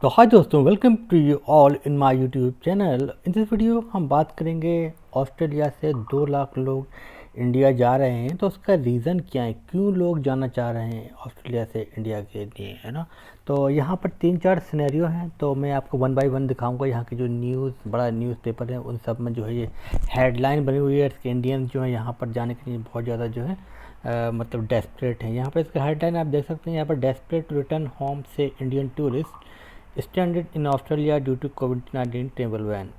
तो हाय दोस्तों, welcome to you all in my YouTube channel. In this video हम बात करेंगे ऑस्ट्रेलिया से 2 लाख लोग इंडिया जा रहे हैं, तो उसका रीज़न क्या है, क्यों लोग जाना चाह रहे हैं ऑस्ट्रेलिया से इंडिया के लिए, है ना। तो यहाँ पर 3-4 सिनेरियो हैं, तो मैं आपको वन बाय वन दिखाऊंगा। यहाँ के जो बड़ा न्यूज़पेपर है उन सब में जो है ये हेडलाइन बनी हुई है कि इंडियन जो है यहाँ पर जाने के लिए बहुत ज़्यादा जो है मतलब डेस्परेट हैं। यहाँ पर इसका हेडलाइन आप देख सकते हैं, यहाँ पर डेस्परेट टू रिटर्न होम से Indian tourist stranded in Australia due to कोविड-19 ट्रेवल बैन।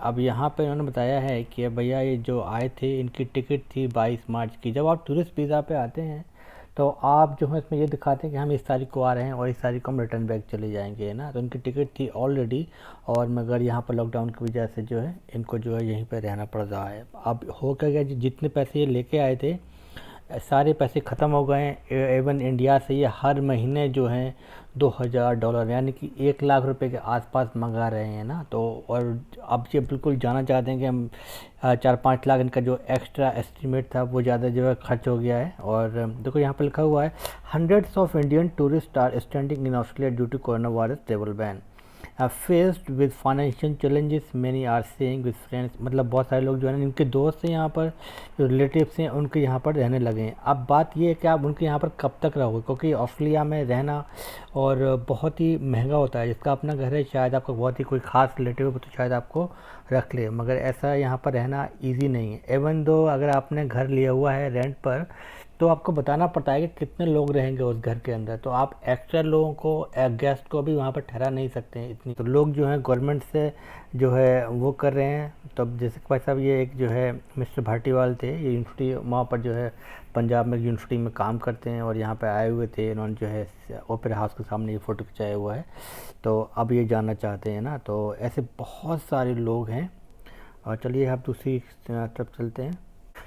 अब यहाँ पे उन्होंने बताया है कि भैया ये जो आए थे इनकी टिकट थी 22 मार्च की। जब आप टूरिस्ट वीज़ा पे आते हैं तो आप जो है इसमें ये दिखाते हैं कि हम इस तारीख को आ रहे हैं और इस तारीख को हम रिटर्न बैक चले जाएंगे, है ना। तो इनकी टिकट थी ऑलरेडी, और मगर यहाँ पर लॉकडाउन की वजह से जो है इनको जो है यहीं पर रहना पड़ रहा है। अब हो क्या गया, जितने पैसे ये लेके आए थे सारे पैसे ख़त्म हो गए हैं। एवन इंडिया से ये हर महीने जो हैं $2000 यानी कि 1 लाख रुपए के आसपास मंगा रहे हैं ना। तो और अब ये बिल्कुल जाना चाहते हैं कि हम 4-5 लाख इनका जो एक्स्ट्रा एस्टिमेट था वो ज़्यादा जो है खर्च हो गया है। और देखो यहाँ पर लिखा हुआ है, hundreds of Indian tourist are standing in Australia due to corona virus travel ban faced with financial challenges many are saying with friends. मतलब बहुत सारे लोग जो है ना, इनके दोस्त हैं यहाँ पर, जो रिलेटिव्स हैं उनके यहाँ पर रहने लगे हैं। अब बात ये है कि आप उनके यहाँ पर कब तक रहोगे, क्योंकि ऑस्ट्रेलिया में रहना और बहुत ही महंगा होता है। जिसका अपना घर है, शायद आपका बहुत ही कोई ख़ास रिलेटिव हो तो शायद आपको रख ले, मगर ऐसा यहाँ पर रहना ईजी नहीं है। एवन दो अगर आपने घर लिया हुआ है रेंट पर, तो आपको बताना पड़ता है कि कितने लोग रहेंगे उस घर के अंदर। तो आप एक्स्ट्रा लोगों को, गेस्ट को भी वहाँ पर ठहरा नहीं सकते हैं इतनी। तो लोग जो हैं गवर्नमेंट से जो है वो कर रहे हैं। तो जैसे भाई साहब ये एक जो है मिस्टर भाटीवाल थे, ये यूनिवर्सिटी वहाँ पर जो है पंजाब में यूनिवर्सिटी में काम करते हैं और यहाँ पे आए हुए थे। इन्होंने जो है ओपेरा हाउस के सामने ये फ़ोटो खिंचाया हुआ है। तो अब ये जानना चाहते हैं ना। तो ऐसे बहुत सारे लोग हैं। और चलिए आप दूसरी तरफ चलते हैं।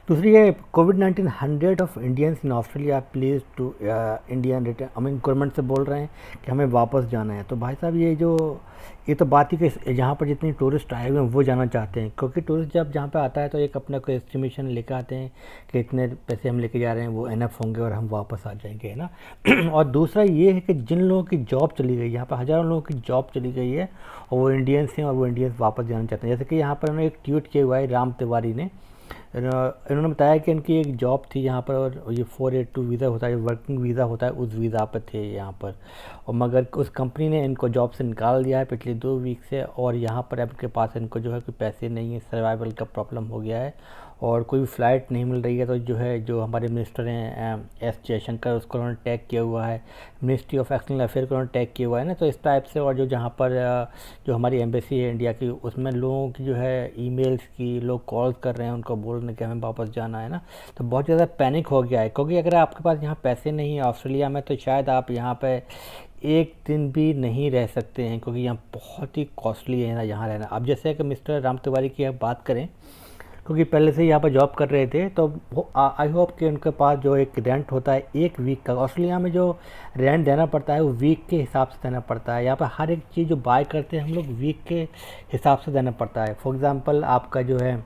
दूसरी है कोविड-19 100 of Indians in Australia please to Indian return. I mean government से बोल रहे हैं कि हमें वापस जाना है। तो भाई साहब ये तो बात ही कि यहाँ पर जितने टूरिस्ट आए हुए हैं वो जाना चाहते हैं, क्योंकि टूरिस्ट जब जहाँ पे आता है तो एक अपना कोई एस्टिमेशन लेकर आते हैं कि इतने पैसे हम लेके जा रहे हैं वो इनफ होंगे और हम वापस आ जाएंगे, है ना। और दूसरा ये है कि जिन लोगों की जॉब चली गई, यहाँ पर हज़ारों लोगों की जॉब चली गई है और वो इंडियंस हैं और वो इंडियंस वापस जाना चाहते हैं। जैसे कि यहाँ पर उन्होंने एक ट्वीट किया हुआ है राम तिवारी ने। इन्होंने बताया कि इनकी एक जॉब थी यहाँ पर और ये 482 वीज़ा होता है, वर्किंग वीज़ा होता है, उस वीज़ा पर थे यहाँ पर। और मगर उस कंपनी ने इनको जॉब से निकाल दिया है पिछले 2 वीक से, और यहाँ पर अब के पास इनको जो है कोई पैसे नहीं है, सर्वाइवल का प्रॉब्लम हो गया है और कोई फ़्लाइट नहीं मिल रही है। तो जो हमारे मिनिस्टर हैं एस जयशंकर, उसको उन्होंने टैग किया हुआ है, मिनिस्ट्री ऑफ एक्सटर्नल अफेयर को उन्होंने टैग किया हुआ है ना। तो इस टाइप से, और जो जहाँ पर जो हमारी एम्बेसी है इंडिया की, उसमें लोगों की जो है ईमेल्स की लोग कॉल्स कर रहे हैं उनको बोल रहे हैं कि हमें वापस जाना है ना। तो बहुत ज़्यादा पैनिक हो गया है, क्योंकि अगर आपके पास यहाँ पैसे नहीं है ऑस्ट्रेलिया में तो शायद आप यहाँ पे एक दिन भी नहीं रह सकते हैं, क्योंकि यहाँ बहुत ही कॉस्टली है ना यहाँ रहना। अब जैसे कि मिस्टर राम तिवारी की आप बात करें, क्योंकि पहले से यहाँ पर जॉब कर रहे थे, तो आई होप कि उनके पास जो एक रेंट होता है 1 वीक का, ऑस्ट्रेलिया में जो रेंट देना पड़ता है वो वीक के हिसाब से देना पड़ता है। यहाँ पर हर एक चीज़ जो बाय करते हैं हम लोग वीक के हिसाब से देना पड़ता है। फॉर एग्ज़ाम्पल आपका जो है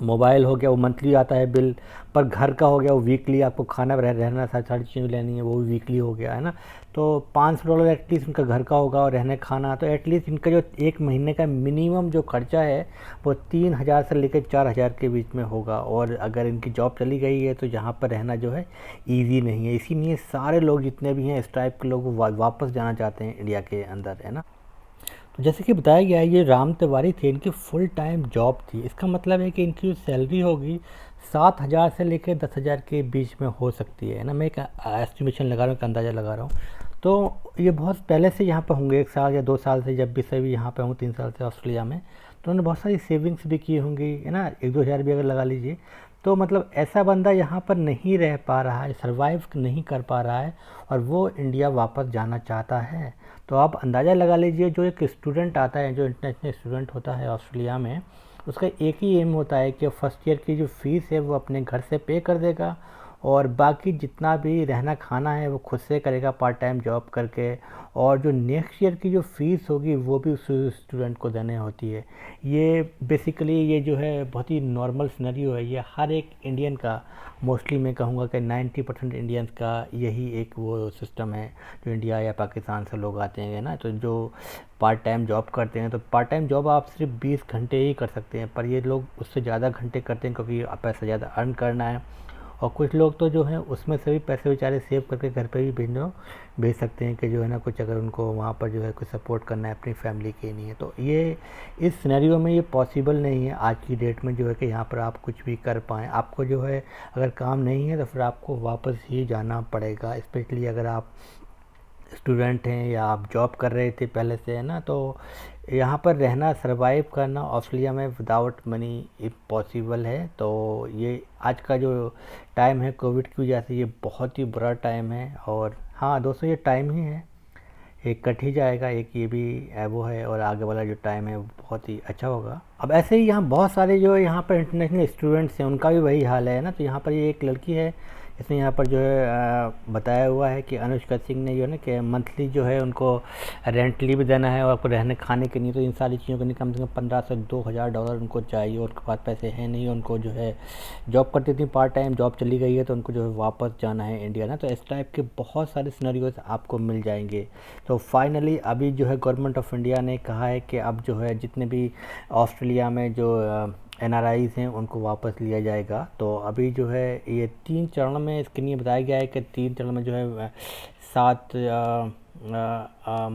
मोबाइल हो गया वो मंथली आता है बिल, पर घर का हो गया वो वीकली। आपको खाना रहना सारी चीज़ें लेनी है वो भी वीकली हो गया, है ना। तो $500 एटलीस्ट उनका घर का होगा और रहने खाना। तो एटलीस्ट इनका जो 1 महीने का मिनिमम जो खर्चा है वो 3000 से लेकर 4000 के बीच में होगा। और अगर इनकी जॉब चली गई है तो यहाँ पर रहना जो है ईजी नहीं है। इसीलिए सारे लोग जितने भी हैं इस टाइप के लोग वापस जाना चाहते हैं इंडिया के अंदर, है ना। तो जैसे कि बताया गया है, ये राम तिवारी थे, इनकी फुल टाइम जॉब थी। इसका मतलब है कि इनकी जो सैलरी होगी 7000 से लेकर 10,000 के बीच में हो सकती है ना। मैं एक एस्टिमेशन लगा रहा हूँ, एक अंदाज़ा लगा रहा हूँ। तो ये बहुत पहले से यहाँ पर होंगे, 1 साल या 2 साल से, जब भी सभी यहाँ पे होंगे 3 साल से ऑस्ट्रेलिया में, तो उन्होंने बहुत सारी सेविंग्स भी की होंगी, है ना। 1-2 हज़ार भी अगर लगा लीजिए, तो मतलब ऐसा बंदा यहाँ पर नहीं रह पा रहा है, सर्वाइव नहीं कर पा रहा है और वो इंडिया वापस जाना चाहता है। तो आप अंदाज़ा लगा लीजिए, जो एक स्टूडेंट आता है, जो इंटरनेशनल स्टूडेंट होता है ऑस्ट्रेलिया में, उसका एक ही एम होता है कि फर्स्ट ईयर की जो फ़ीस है वो अपने घर से पे कर देगा और बाकी जितना भी रहना खाना है वो खुद से करेगा पार्ट टाइम जॉब करके, और जो नेक्स्ट ईयर की जो फ़ीस होगी वो भी उस स्टूडेंट को देने होती है। ये बेसिकली ये जो है बहुत ही नॉर्मल सिनेरियो है, ये हर एक इंडियन का, मोस्टली मैं कहूँगा कि 90% इंडियंस का यही एक वो सिस्टम है जो इंडिया या पाकिस्तान से लोग आते हैं ना। तो जो पार्ट टाइम जॉब करते हैं, तो पार्ट टाइम जॉब आप सिर्फ 20 घंटे ही कर सकते हैं, पर ये लोग उससे ज़्यादा घंटे करते हैं क्योंकि पैसा ज़्यादा अर्न करना है। और कुछ लोग तो जो है उसमें से भी पैसे बेचारे सेव करके घर पे भी भेज सकते हैं कि जो है ना कुछ अगर उनको वहाँ पर जो है कुछ सपोर्ट करना है अपनी फैमिली के लिए। तो ये इस सिनेरियो में ये पॉसिबल नहीं है आज की डेट में जो है कि यहाँ पर आप कुछ भी कर पाएँ। आपको जो है अगर काम नहीं है तो फिर आपको वापस ही जाना पड़ेगा, स्पेशली अगर आप स्टूडेंट हैं या आप जॉब कर रहे थे पहले से, है ना। तो यहाँ पर रहना, सरवाइव करना ऑस्ट्रेलिया में विदाउट मनी इम्पॉसिबल है। तो ये आज का जो टाइम है कोविड की वजह से ये बहुत ही बुरा टाइम है। और हाँ दोस्तों, ये टाइम ही है, एक कट ही जाएगा, एक ये भी वो है, और आगे वाला जो टाइम है वो बहुत ही अच्छा होगा। अब ऐसे ही यहाँ बहुत सारे जो यहाँ पर इंटरनेशनल स्टूडेंट्स हैं उनका भी वही हाल है ना। तो यहाँ पर ये एक लड़की है, इसने यहाँ पर जो है बताया हुआ है कि अनुष्का सिंह ने जो है ना कि मंथली जो है उनको रेंटली भी देना है और आपको रहने खाने के लिए, तो इन सारी चीज़ों के लिए कम से कम 15 से $2,000 उनको चाहिए, और उनके पास पैसे हैं नहीं। उनको जो है जॉब करती थी, पार्ट टाइम जॉब चली गई है, तो उनको जो है वापस जाना है इंडिया ना। तो इस टाइप के बहुत सारे सिनेरियोज आपको मिल जाएंगे। तो फाइनली अभी जो है गवर्नमेंट ऑफ इंडिया ने कहा है कि अब जो है जितने भी ऑस्ट्रेलिया में जो NRIs हैं उनको वापस लिया जाएगा। तो अभी जो है ये 3 चरण में इसके लिए बताया गया है कि 3 चरण में जो है 7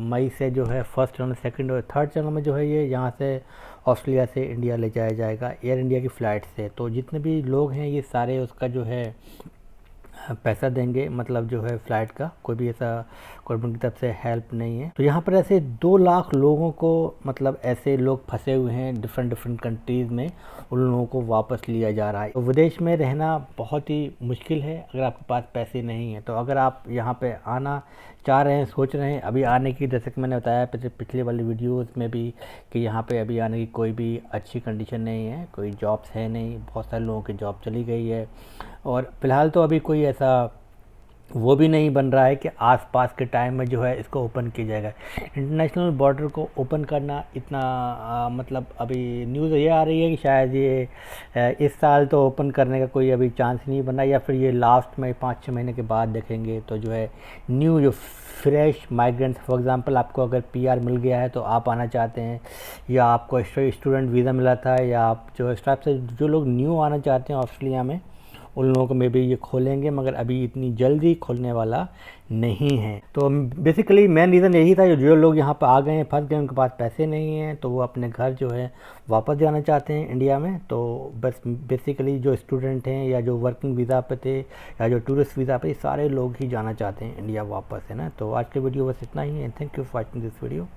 मई से जो है फर्स्ट चरण, सेकंड और थर्ड चरण में जो है ये यहाँ से ऑस्ट्रेलिया से इंडिया ले जाया जाएगा एयर इंडिया की फ़्लाइट से। तो जितने भी लोग हैं ये सारे उसका जो है पैसा देंगे, मतलब जो है फ़्लाइट का कोई भी ऐसा गवर्नमेंट की तरफ से हेल्प नहीं है। तो यहाँ पर ऐसे 2 लाख लोगों को, मतलब ऐसे लोग फंसे हुए हैं डिफरेंट कंट्रीज़ में, उन लोगों को वापस लिया जा रहा है। तो विदेश में रहना बहुत ही मुश्किल है अगर आपके पास पैसे नहीं हैं। तो अगर आप यहाँ पे आना चाह रहे हैं, सोच रहे हैं अभी आने की, जैसे कि मैंने बताया पिछले वाली वीडियोज़ में भी कि यहाँ पे अभी आने की कोई भी अच्छी कंडीशन नहीं है, कोई जॉब्स है नहीं, बहुत सारे लोगों की जॉब चली गई है, और फ़िलहाल तो अभी कोई ऐसा वो भी नहीं बन रहा है कि आसपास के टाइम में जो है इसको ओपन किया जाएगा। इंटरनेशनल बॉर्डर को ओपन करना इतना मतलब अभी न्यूज़ ये आ रही है कि शायद ये इस साल तो ओपन करने का कोई अभी चांस नहीं बना, या फिर ये लास्ट में 5-6 महीने के बाद देखेंगे। तो जो है न्यू जो फ्रेश माइग्रेंट्स, फॉर एग्जांपल आपको अगर PR मिल गया है तो आप आना चाहते हैं, या आपको स्टूडेंट वीज़ा मिला था, या आप जो इस टाइप से जो लोग न्यू आना चाहते हैं ऑस्ट्रेलिया में, उन लोगों को मे भी ये खोलेंगे, मगर अभी इतनी जल्दी खोलने वाला नहीं है। तो बेसिकली मेन रीज़न यही था, जो लोग यहाँ पर आ गए हैं, फंस गए, उनके पास पैसे नहीं हैं, तो वो अपने घर जो है वापस जाना चाहते हैं इंडिया में। तो बस बेसिकली जो स्टूडेंट हैं या जो वर्किंग वीज़ा पे थे या जो टूरिस्ट वीज़ा पे, सारे लोग ही जाना चाहते हैं इंडिया वापस, है ना। तो आज के वीडियो बस इतना ही है। Thank you for watching this video.